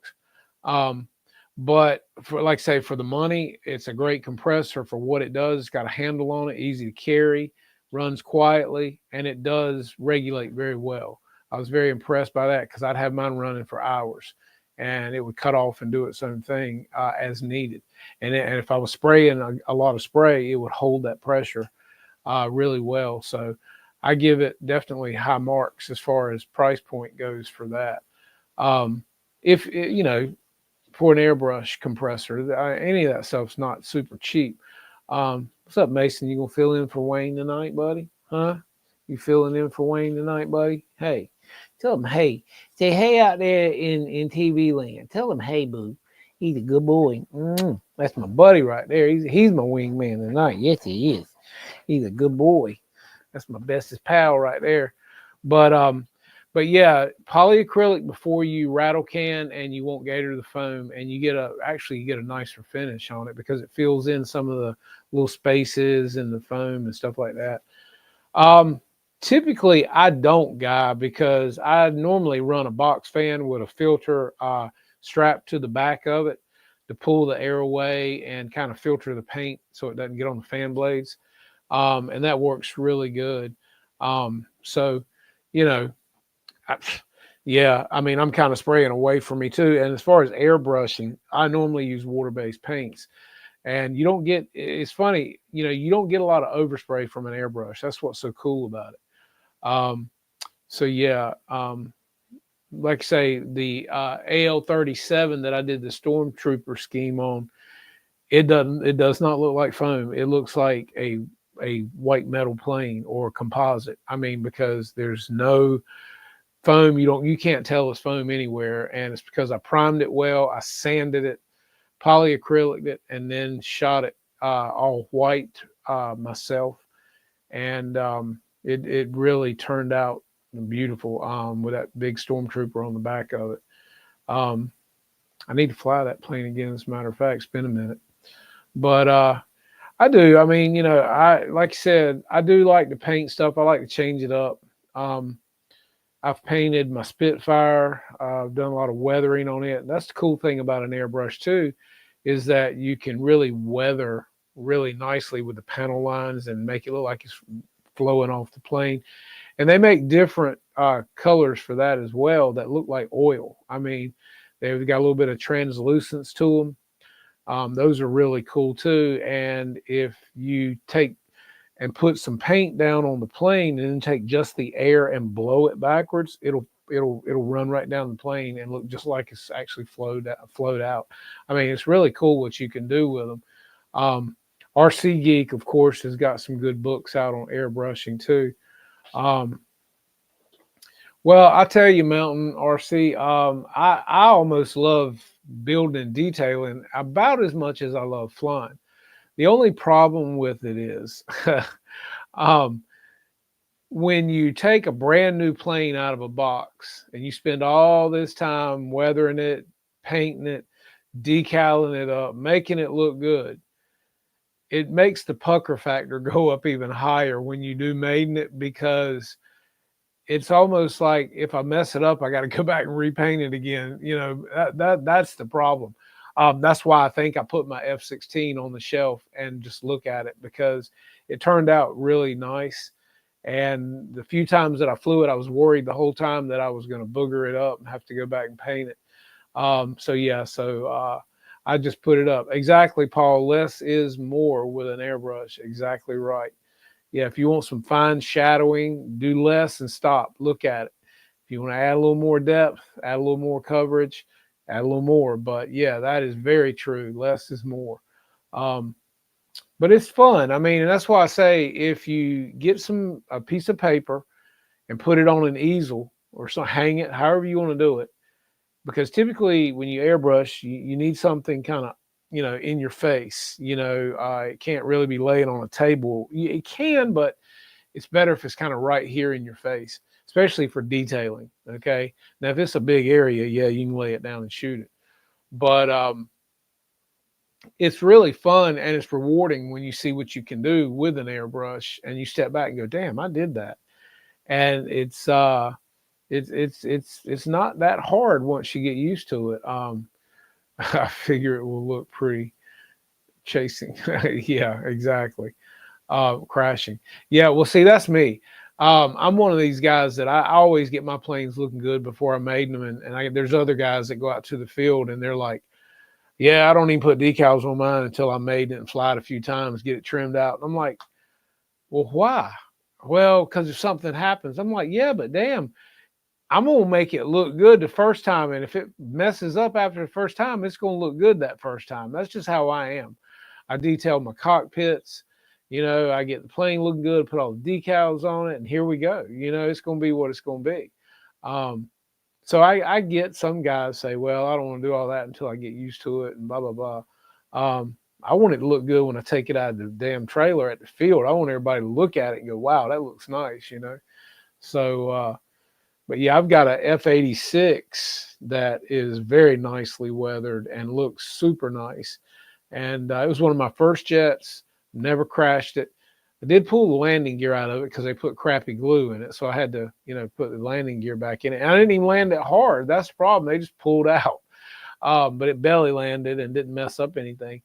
Um, but for, like, say, for the money, it's a great compressor for what it does. It's got a handle on it, easy to carry, runs quietly, and it does regulate very well. I was very impressed by that, because I'd have mine running for hours, and it would cut off and do its own thing as needed. And if I was spraying a lot of spray, it would hold that pressure really well. So I give it definitely high marks as far as price point goes for that. If you know, for an airbrush compressor, any of that stuff's not super cheap. What's up, Mason? You gonna fill in for Wayne tonight, buddy? Huh? You filling in for Wayne tonight, buddy? Hey, tell him hey. Say hey out there in TV land. Tell him hey, boo. He's a good boy. That's my buddy right there. He's my wingman tonight. Yes, he is. He's a good boy. That's my bestest pal right there. But but yeah, polyacrylic before you rattle can, and you won't gator the foam, and you get a nicer finish on it, because it fills in some of the little spaces in the foam and stuff like that. Typically I don't, Guy, because I normally run a box fan with a filter strapped to the back of it to pull the air away and kind of filter the paint so it doesn't get on the fan blades. And that works really good. So, you know, yeah, I mean, I'm kind of spraying away from me too. And as far as airbrushing, I normally use water-based paints, and you don't get, it's funny, you don't get a lot of overspray from an airbrush. That's what's so cool about it. So yeah, like I say, the AL-37 that I did the Stormtrooper scheme on, it does not look like foam. It looks like a white metal plane or composite. I mean, because there's no foam. You can't tell it's foam anywhere, and it's because I primed it well, I sanded it, polyacrylic it, and then shot it all white myself, and it really turned out beautiful, with that big stormtrooper on the back of it. Um, I need to fly that plane again. As a matter of fact, it's been a minute, but I do. I mean, I like I said, I do like to paint stuff. I like to change it up. Um, I've painted my Spitfire. I've done a lot of weathering on it. That's the cool thing about an airbrush too, is that you can really weather really nicely with the panel lines and make it look like it's flowing off the plane. And they make different colors for that as well that look like oil. I mean, they've got a little bit of translucence to them. Those are really cool too. And if you take and put some paint down on the plane and then take just the air and blow it backwards, it'll run right down the plane and look just like it's actually flowed out. I mean, it's really cool what you can do with them. Um, RC Geek, of course, has got some good books out on airbrushing too. Um, well, I tell you, Mountain RC, I almost love building and detailing about as much as I love flying. The only problem with it is um, when you take a brand new plane out of a box and you spend all this time weathering it, painting it, decaling it up, making it look good, it makes the pucker factor go up even higher when you do maiden it, because it's almost like if I mess it up, I got to go back and repaint it again. That's the problem. That's why I think I put my F-16 on the shelf and just look at it, because it turned out really nice. And the few times that I flew it, I was worried the whole time that I was going to booger it up and have to go back and paint it. So I just put it up. Exactly, Paul. Less is more with an airbrush. Exactly right. Yeah, if you want some fine shadowing, do less and stop. Look at it. If you want to add a little more depth, add a little more coverage, add a little more. But yeah, that is very true. Less is more. Um, but it's fun. I mean, and that's why I say if you get a piece of paper and put it on an easel or so, hang it, however you want to do it, because typically when you airbrush, you need something kind of, in your face. It can't really be laying on a table. It can, but it's better if it's kind of right here in your face, especially for detailing. Okay. Now, if it's a big area, yeah, you can lay it down and shoot it. But it's really fun and it's rewarding when you see what you can do with an airbrush and you step back and go, damn, I did that. And it's not that hard once you get used to it. I figure it will look pretty chasing. Yeah, exactly. Crashing. Yeah, well, see, that's me. I'm one of these guys that I always get my planes looking good before I made them, and there's other guys that go out to the field and they're like, "Yeah, I don't even put decals on mine until I made it and fly it a few times, get it trimmed out." And I'm like, "Well, why?" Well, because if something happens, I'm like, "Yeah, but damn, I'm gonna make it look good the first time, and if it messes up after the first time, it's gonna look good that first time." That's just how I am. I detail my cockpits. I get the plane looking good, put all the decals on it, and here we go. It's gonna be what it's gonna be. Um, so I get some guys say, "Well, I don't want to do all that until I get used to it," and blah blah blah. I want it to look good when I take it out of the damn trailer at the field. I want everybody to look at it and go, "Wow, that looks nice." So. But yeah, I've got a F-86 that is very nicely weathered and looks super nice. And it was one of my first jets, never crashed it. I did pull the landing gear out of it because they put crappy glue in it. So I had to, put the landing gear back in it. And I didn't even land it hard. That's the problem. They just pulled out. But it belly landed and didn't mess up anything.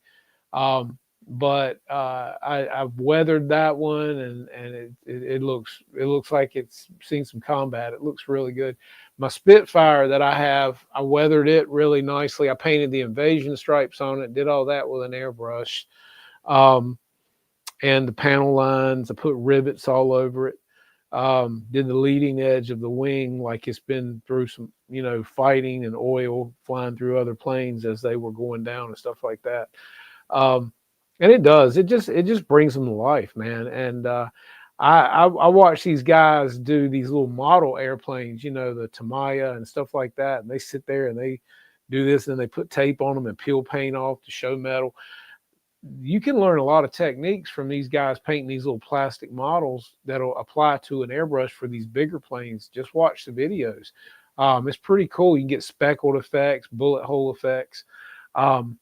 But I've weathered that one, and it looks like it's seen some combat. It looks really good. My Spitfire that I have, I weathered it really nicely. I painted the invasion stripes on it, did all that with an airbrush, and the panel lines. I put rivets all over it. Did the leading edge of the wing like it's been through some, fighting and oil flying through other planes as they were going down and stuff like that. And it does. It just brings them to life, man. And I watch these guys do these little model airplanes, the Tamaya and stuff like that, and they sit there and they do this and they put tape on them and peel paint off to show metal. you can learn a lot of techniques from these guys painting these little plastic models that'll apply to an airbrush for these bigger planes. Just watch the videos. It's pretty cool. You can get speckled effects, bullet hole effects. Um,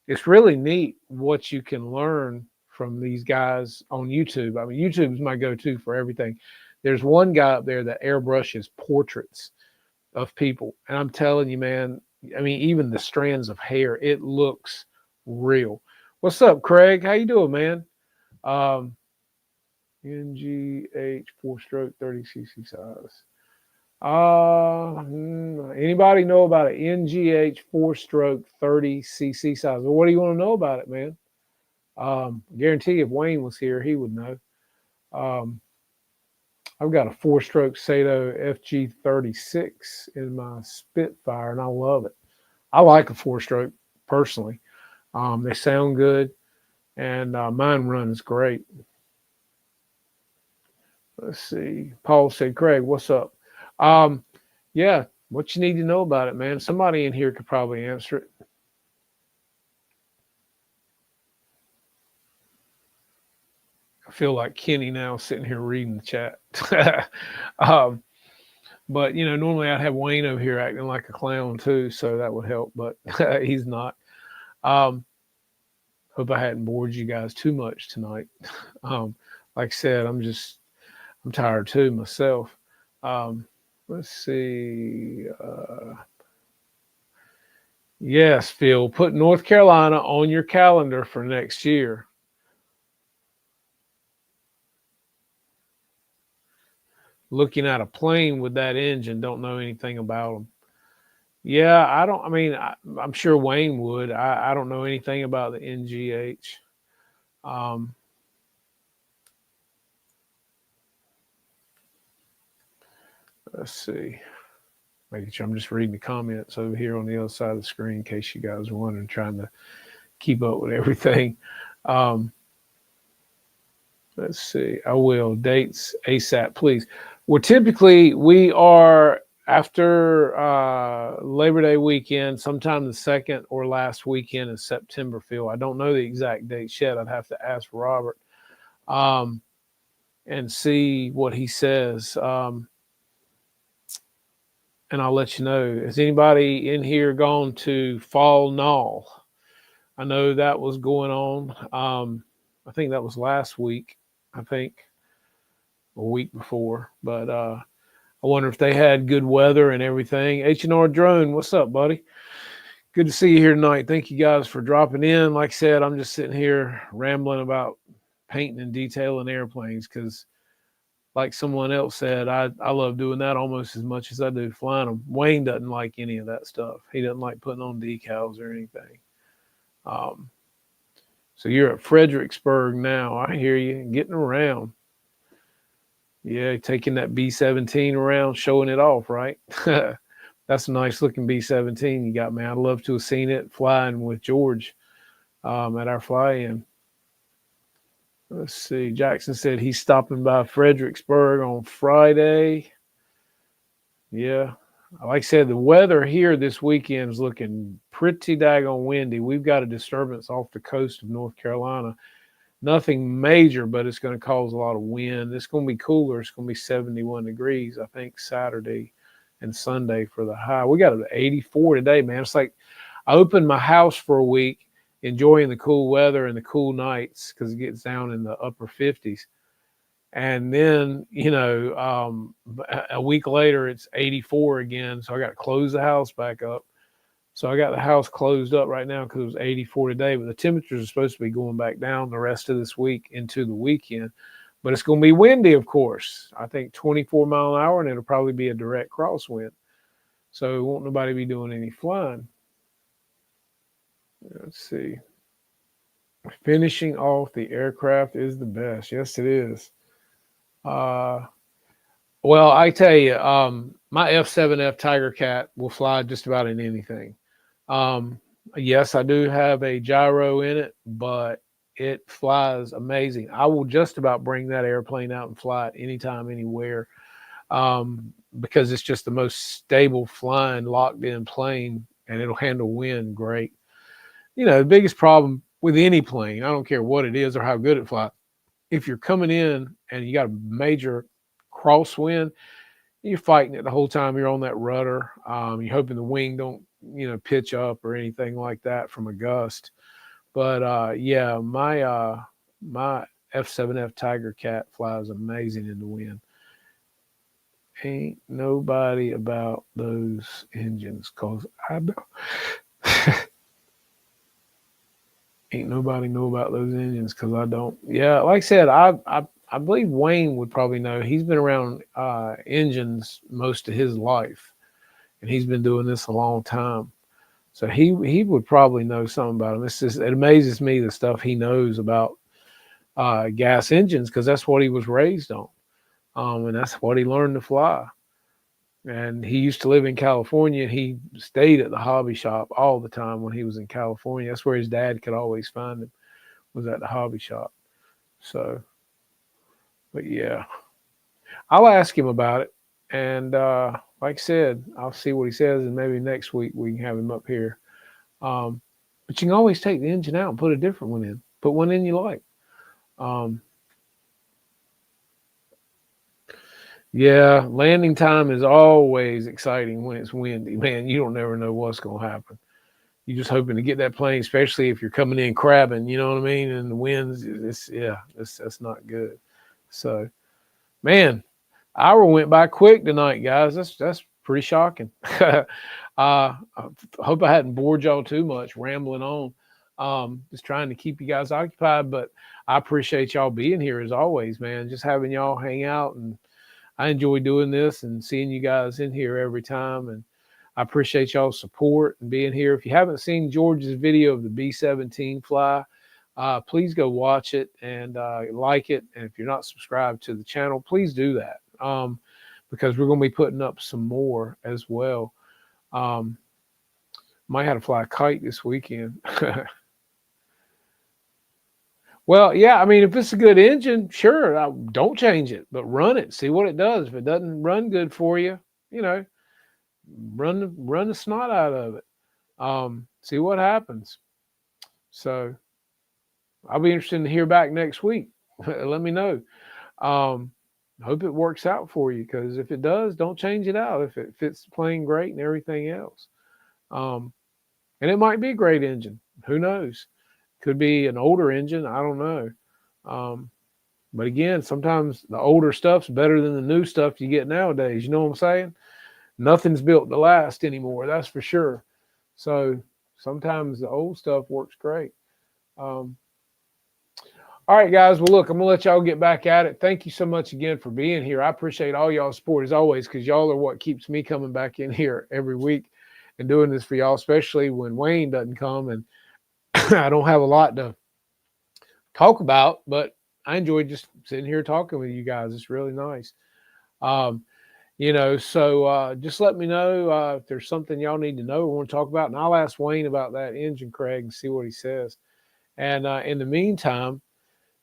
it's really neat what you can learn from these guys on YouTube. I mean, YouTube is my go-to for everything. There's one guy up there that airbrushes portraits of people, and I'm telling you, man, I mean, even the strands of hair, it looks real. What's up, Craig? How you doing, man? Um, NGH 4-stroke 30cc size. Anybody know about an NGH 4-stroke 30cc size? Well, what do you want to know about it, man? Guarantee if Wayne was here, he would know. I've got a 4-stroke Sato FG36 in my Spitfire, and I love it. I like a 4-stroke personally. They sound good, and mine runs great. Let's see. Paul said, Craig, what's up? Yeah, what you need to know about it, man. Somebody in here could probably answer it. I feel like Kenny now sitting here reading the chat. But, you know, normally I'd have Wayne over here acting like a clown too, so that would help, but he's not. Hope I hadn't bored you guys too much tonight. Like I said, I'm tired too myself. Let's see. Yes, Phil, put North Carolina on your calendar for next year. Looking at a plane with that engine, don't know anything about them. Yeah, I'm sure Wayne would. I don't know anything about the NGH. Let's see. Making sure I'm just reading the comments over here on the other side of the screen in case you guys are wondering, trying to keep up with everything. Let's see. I will. Dates ASAP, please. Well, typically we are after Labor Day weekend, sometime the second or last weekend in September, Phil. I don't know the exact dates yet. I'd have to ask Robert and see what he says. And I'll let you know. Has anybody in here gone to Fall Knoll? I know that was going on. I think that was last week. I think a week before. But I wonder if they had good weather and everything. H&R Drone, what's up, buddy? Good to see you here tonight. Thank you guys for dropping in. Like I said, I'm just sitting here rambling about painting and detailing airplanes because, like someone else said, I love doing that almost as much as I do flying them. Wayne doesn't like any of that stuff. He doesn't like putting on decals or anything. So you're at Fredericksburg now. I hear you. Getting around. Yeah, taking that B-17 around, showing it off, right? That's a nice looking B-17 you got, man. I'd love to have seen it flying with George at our fly-in. Let's see. Jackson said he's stopping by Fredericksburg on Friday. Yeah. Like I said, the weather here this weekend is looking pretty daggone windy. We've got a disturbance off the coast of North Carolina. Nothing major, but it's going to cause a lot of wind. It's going to be cooler. It's going to be 71 degrees, I think, Saturday and Sunday for the high. We got an 84 today, man. It's like I opened my house for a week, enjoying the cool weather and the cool nights because it gets down in the upper 50s. And then, you know, a week later, it's 84 again. So I got to close the house back up. So I got the house closed up right now because it was 84 today. But the temperatures are supposed to be going back down the rest of this week into the weekend. But it's going to be windy, of course. I think 24 mile an hour, and it'll probably be a direct crosswind. So won't nobody be doing any flying. Let's see. Finishing off the aircraft is the best. Yes, it is. Well, I tell you, my F7F Tiger Cat will fly just about in anything. Yes, I do have a gyro in it, but it flies amazing. I will just about bring that airplane out and fly it anytime, anywhere, because it's just the most stable flying, locked in plane, and it'll handle wind great. You know, the biggest problem with any plane. I don't care what it is or how good it flies. If you're coming in and you got a major crosswind, you're fighting it the whole time you're on that rudder. You're hoping the wing don't, pitch up or anything like that from a gust. But yeah, my F7F Tiger Cat flies amazing in the wind. Ain't nobody about those engines, cause I don't. Ain't nobody know about those engines, cause I don't. Yeah, like I said, I believe Wayne would probably know. He's been around engines most of his life, and he's been doing this a long time. So he would probably know something about them. It amazes me the stuff he knows about gas engines, because that's what he was raised on, and that's what he learned to fly. And he used to live in California, and he stayed at the hobby shop all the time when he was in California. That's where his dad could always find him, was at the hobby shop. So, but yeah, I'll ask him about it. And like I said, I'll see what he says, and maybe next week we can have him up here. Um, but you can always take the engine out and put a different one in. Put one in you like. Um, yeah, landing time is always exciting when it's windy. Man, you don't never know what's going to happen. You're just hoping to get that plane, especially if you're coming in crabbing, you know what I mean? And the winds, that's not good. So, man, hour went by quick tonight, guys. That's pretty shocking. I hope I hadn't bored y'all too much rambling on. Just trying to keep you guys occupied, but I appreciate y'all being here as always, man. Just having y'all hang out, and I enjoy doing this and seeing you guys in here every time. And I appreciate y'all's support and being here. If you haven't seen George's video of the B-17 fly, please go watch it and like it. And if you're not subscribed to the channel, please do that, because we're going to be putting up some more as well. Might have to fly a kite this weekend. Well, yeah, I mean, if it's a good engine, sure, don't change it, but run it. See what it does. If it doesn't run good for you, you know, run the snot out of it. See what happens. So I'll be interested to hear back next week. Let me know. Hope it works out for you, because if it does, don't change it out if it fits the plane great and everything else. And it might be a great engine. Who knows? Could be an older engine. I don't know. But again, sometimes the older stuff's better than the new stuff you get nowadays. You know what I'm saying? Nothing's built to last anymore. That's for sure. So sometimes the old stuff works great. All right, guys. Well, look, I'm going to let y'all get back at it. Thank you so much again for being here. I appreciate all y'all's support as always, because y'all are what keeps me coming back in here every week and doing this for y'all, especially when Wayne doesn't come and I don't have a lot to talk about, but I enjoy just sitting here talking with you guys. It's really nice. So just let me know if there's something y'all need to know or want to talk about, and I'll ask Wayne about that engine, Craig, and see what he says. And in the meantime,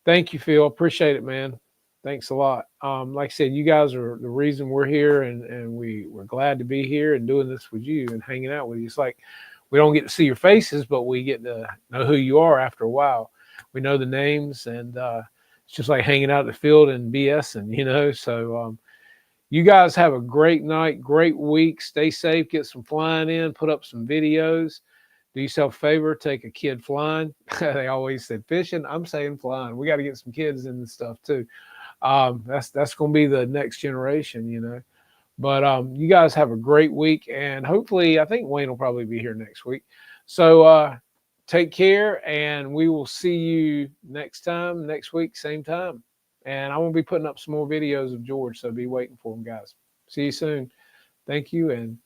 thank you, Phil. Appreciate it, man. Thanks a lot. Like I said, you guys are the reason we're here, and we're glad to be here and doing this with you and hanging out with you. It's like we don't get to see your faces, but we get to know who you are after a while. We know the names, and it's just like hanging out in the field and BSing, So you guys have a great night, great week. Stay safe, get some flying in, put up some videos. Do yourself a favor, take a kid flying. They always said fishing. I'm saying flying. We got to get some kids in this stuff too. That's going to be the next generation. But you guys have a great week, and hopefully, I think Wayne will probably be here next week. So take care, and we will see you next week, same time. And I won't be putting up some more videos of George, so be waiting for them, guys. See you soon. Thank you, and